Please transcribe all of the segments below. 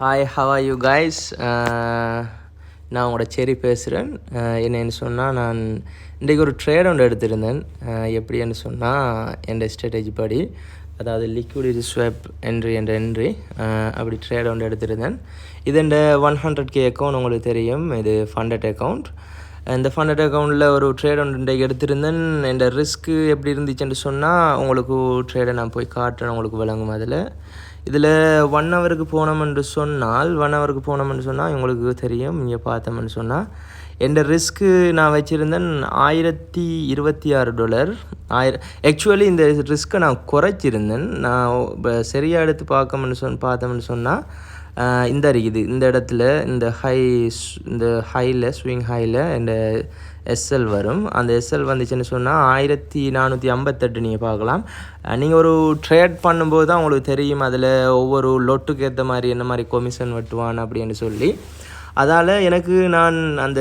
Hi, how are you guys? நான் உங்களோட செரி பேசுகிறேன். என்னென்னு சொன்னால், நான் இன்றைக்கு ஒரு ட்ரேட் ஒன்று எடுத்திருந்தேன். எப்படின்னு சொன்னால், என் ஸ்ட்ராட்டஜி படி, அதாவது லிக்விடிட்டி ஸ்வாப் என்ட்ரி என்ற என்ட்ரி அப்படி ட்ரேட் ஒன்று எடுத்திருந்தேன். இது இந்த 100K அக்கௌண்ட் உங்களுக்கு தெரியும். இது ஃபண்டட் அக்கௌண்ட். இந்த ஃபண்டட் அக்கௌண்ட்டில் ஒரு ட்ரேட் ஒன்று இன்றைக்கு எடுத்திருந்தேன். இந்த ரிஸ்க்கு எப்படி இருந்துச்சுன்னு சொன்னால், உங்களுக்கு ட்ரேடை நான் போய் காட்டுறேன், உங்களுக்கு விளங்கும். இதில் 1 ஹவருக்கு போனோம்னு சொன்னால் உங்களுக்கு தெரியும். இங்கே பார்த்தோம்னு சொன்னால் என் ரிஸ்க்கு நான் வச்சுருந்தேன் $1026. ஆக்சுவலி இந்த ரிஸ்க்கை நான் குறைச்சிருந்தேன். நான் இப்போ சரியாக எடுத்து பார்த்தோம்னு சொன்னால் இந்த இருக்குது, இந்த இடத்துல இந்த ஹையில் ஸ்விங் ஹையில் இந்த எஸ்எல் வரும். அந்த எஸ்எல் வந்துச்சுன்னு சொன்னால் 1458 நீங்கள் பார்க்கலாம். நீங்கள் ஒரு ட்ரேட் பண்ணும்போது தான் உங்களுக்கு தெரியும் அதில் ஒவ்வொரு லொட்டுக்கு ஏற்ற மாதிரி என்ன மாதிரி கொமிஷன் வெட்டுவான் அப்படின்னு சொல்லி. அதால் எனக்கு நான் அந்த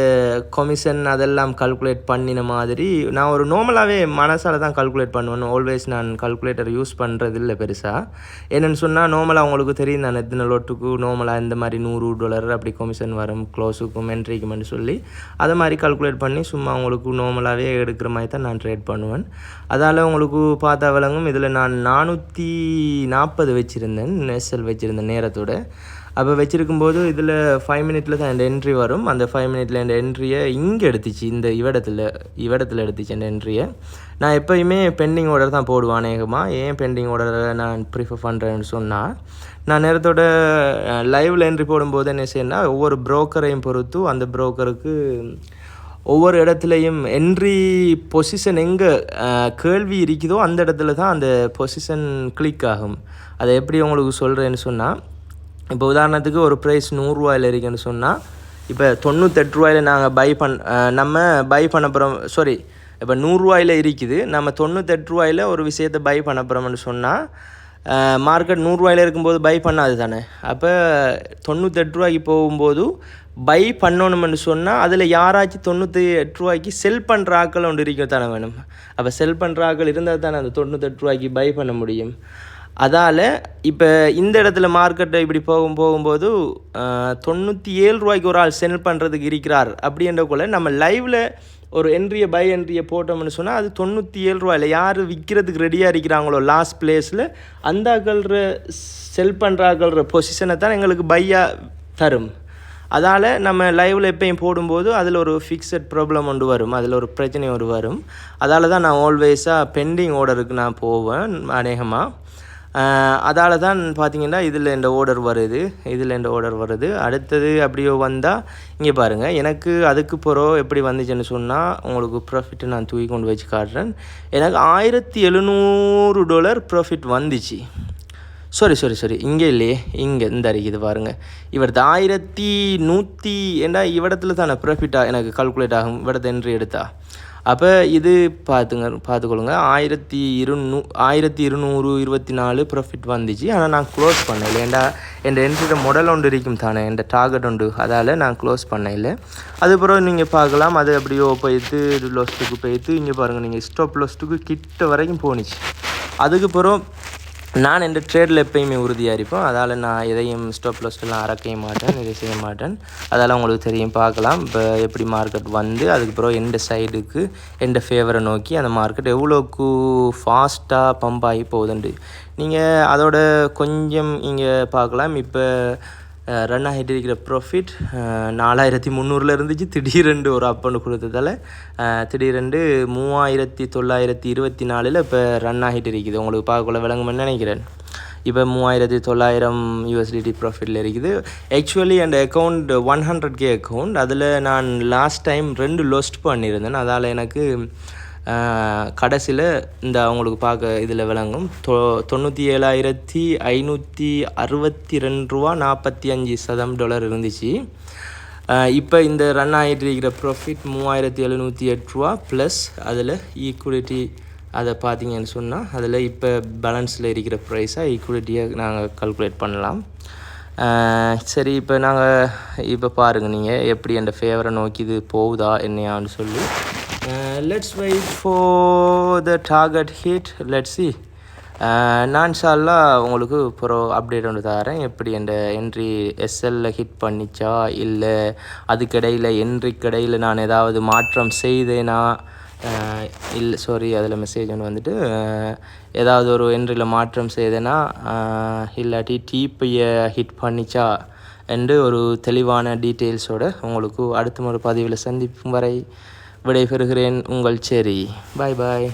கொமிஷன் அதெல்லாம் கால்குலேட் பண்ணின மாதிரி நான் ஒரு நார்மலாகவே மனசால் தான் கால்குலேட் பண்ணுவேன். ஆல்வேஸ் நான் கால்குலேட்டர் யூஸ் பண்ணுறது இல்லை பெருசாக. என்னென்னு சொன்னால், நார்மலாக உங்களுக்கு தெரியும் நான் எத்தனை லொட்டுக்கு நார்மலாக இந்த மாதிரி $100 அப்படி கொமிஷன் வரும், க்ளோஸுக்கும் என்ட்ரிக்குமென்னு சொல்லி அதை மாதிரி கால்குலேட் பண்ணி சும்மா உங்களுக்கு நார்மலாகவே எடுக்கிற மாதிரி தான் நான் ட்ரேட் பண்ணுவேன். அதால் உங்களுக்கு பார்த்தா விளங்கும். இதில் நான் 440 வச்சுருந்தேன், எஸ்எல் வச்சுருந்தேன் நேரத்தோடு. அப்போ வச்சுருக்கும்போது இதில் 5 மினிட்டில் தான் இந்த என்ட்ரி வரும். அந்த 5 மினிட்டில் இந்த என்ட்ரியை இங்கே எடுத்துச்சு, இந்த இவடத்தில் எடுத்துச்சு இந்த என்ட்ரியை. நான் எப்போயுமே பெண்டிங் ஆர்டர் தான் போடுவேன் அநேகமாக. ஏன் பெண்டிங் ஆர்டரை நான் ப்ரிஃபர் பண்ணுறேன்னு சொன்னால், நான் நேரத்தோட லைவில் என்ட்ரி போடும்போது என்ன செய்யணும்னா, ஒவ்வொரு ப்ரோக்கரையும் பொறுத்து அந்த ப்ரோக்கருக்கு ஒவ்வொரு இடத்துலையும் என்ட்ரி பொசிஷன் எங்கே கேள்வி இருக்குதோ அந்த இடத்துல தான் அந்த பொசிஷன் கிளிக் ஆகும். அதை எப்படி உங்களுக்கு சொல்கிறேன்னு சொன்னால், இப்போ உதாரணத்துக்கு ஒரு ப்ரைஸ் $100 இருக்குன்னு சொன்னால், இப்போ $98 நாங்கள் நம்ம பை பண்ண போகிறோம். இப்போ $100 இருக்குது, நம்ம $98 ஒரு விஷயத்தை பை பண்ண போகிறோம்னு சொன்னால், மார்க்கெட் $100 இருக்கும்போது பை பண்ணாது தானே. அப்போ $98 போகும்போது பை பண்ணணும்னு சொன்னால், அதில் யாராச்சும் $98 செல் பண்ணுற ஆக்கள் ஒன்று இருக்க தானே வேணும். அப்போ செல் பண்ணுற ஆக்கள் இருந்தால் தானே அந்த $98 பை பண்ண முடியும். அதால் இப்போ இந்த இடத்துல மார்க்கெட்டை இப்படி போகும்போது $97 ஒரு ஆள் செல் பண்ணுறதுக்கு இருக்கிறார் அப்படின்றக்குள்ள நம்ம லைவில் ஒரு பை என்ட்ரியை போட்டோம்னு சொன்னால், அது $97 யார் விற்கிறதுக்கு ரெடியாக இருக்கிறாங்களோ லாஸ்ட் பிளேஸில் அந்த ஆக்கள்ற செல் பண்ணுறாக்கள்ற பொசிஷனை தான் எங்களுக்கு பையாக தரும். அதால் நம்ம லைவில் எப்பயும் போடும்போது அதில் ஒரு ஃபிக்ஸட் ப்ராப்ளம் ஒன்று வரும், அதில் ஒரு பிரச்சனை ஒன்று வரும். அதால் தான் நான் ஆல்வேஸாக பெண்டிங் ஆர்டருக்கு நான் போவேன் அநேகமாக. அதால் தான் பார்த்தீங்கன்னா இதில் இந்த ஆர்டர் வருது. அடுத்தது அப்படியோ வந்தால் இங்கே பாருங்கள், எனக்கு அதுக்கு பிறகு எப்படி வந்துச்சுன்னு சொன்னால் உங்களுக்கு ப்ராஃபிட்டு நான் தூக்கி கொண்டு வச்சு காட்டுறேன். எனக்கு $1700 ப்ராஃபிட் வந்துச்சு. சாரி இங்கே இல்லையே, இங்கே இந்த இருக்குது பாருங்கள். இவரது 1100 ஏண்டா இவ்விடத்துல தானே ப்ராஃபிட்டாக எனக்கு கால்குலேட் ஆகும், இவ்விடத்தை என்ட்ரி எடுத்தா. அப்போ இது பார்த்துக்கொள்ளுங்க, 1224 ப்ராஃபிட் வந்துச்சு. ஆனால் நான் க்ளோஸ் பண்ணல, ஏண்டா என் என்ட்ரியோட மாடல் ஒன்று இருக்கும் தானே, என் டார்கெட் உண்டு, அதால் நான் க்ளோஸ் பண்ணல. அதுக்கப்புறம் நீங்கள் பார்க்கலாம், அது அப்படியோ போய்த்து லொஸ்ட்டுக்கு போய்த்து இங்கே பாருங்கள், நீங்கள் ஸ்டாப் லொஸ்ட்டுக்கு கிட்ட வரைக்கும் போணுச்சு. அதுக்கப்புறம் நான் இந்த ட்ரேடில் எப்பயுமே உறுதியாக இருப்பேன். அதால் நான் எதையும் ஸ்டாப் லாஸ்ட்டெல்லாம் அறக்க மாட்டேன், இதை செய்ய மாட்டேன். அதால் உங்களுக்கு தெரியும், பார்க்கலாம் இப்போ எப்படி மார்க்கெட் வந்து அதுக்கப்புறம் எந்த சைடுக்கு எந்த ஃபேவரை நோக்கி அந்த மார்க்கெட் எவ்வளோக்கு ஃபாஸ்ட்டாக பம்ப் ஆகி போகுதுண்டு நீங்கள் அதோட கொஞ்சம் இங்கே பார்க்கலாம். இப்போ ரன் ஆகிட்டு இருக்கிற ப்ராஃபிட் 4300 இருந்துச்சு. திடீரெண்டு ஒரு அப்பன்னு கொடுத்ததால் திடீரெண்டு 3924 இப்போ ரன் ஆகிட்டு இருக்குது. உங்களுக்கு பார்க்கக்குள்ள விளங்குமென்னு நினைக்கிறேன். இப்போ 3900 USDT ப்ராஃபிட்டில் இருக்குது. ஆக்சுவலி அந்த அக்கௌண்ட் 100K அக்கௌண்ட். அதில் நான் லாஸ்ட் டைம் 2 லொஸ்ட் பண்ணியிருந்தேன். அதால் எனக்கு கடைசியில் இந்த அவங்களுக்கு பார்க்க இதில் விளங்கும் $97,562.45 இருந்துச்சு. இப்போ இந்த ரன் ஆகிட்டு இருக்கிற ப்ராஃபிட் $3708 ப்ளஸ் அதில் ஈக்குவிட்டி அதை பார்த்தீங்கன்னு சொன்னால் அதில் இப்போ பேலன்ஸில் இருக்கிற ப்ரைஸாக ஈக்குவிட்டியை நாங்கள் கால்குலேட் பண்ணலாம். சரி, இப்போ பாருங்கள் நீங்கள் எப்படி அந்த ஃபேவரை நோக்கி இது போகுதா என்னையான்னு சொல்லி. Let's wait for the target hit. Let's see. நான் இன்ஷால்லா உங்களுக்கு அப்டேட் ஒன்று தரேன், எப்படி என்ற என்ட்ரி எஸ்எல்ல ஹிட் பண்ணிச்சா இல்லை அதுக்கிடையில் என்ட்ரிக்கிடையில் நான் ஏதாவது மாற்றம் செய்தேனா, இல்லை சாரி அதில் மெசேஜ் ஒன்று வந்துட்டு ஏதாவது ஒரு என்ட்ரியில் மாற்றம் செய்தேனா இல்லாட்டி டிபியை ஹிட் பண்ணிச்சா என்று ஒரு தெளிவான டீட்டெயில்ஸோடு உங்களுக்கு அடுத்த ஒரு பதிவில் சந்திக்கும் வரை விடைபெறுகிறேன். உங்கள் செரி. பாய் பாய்.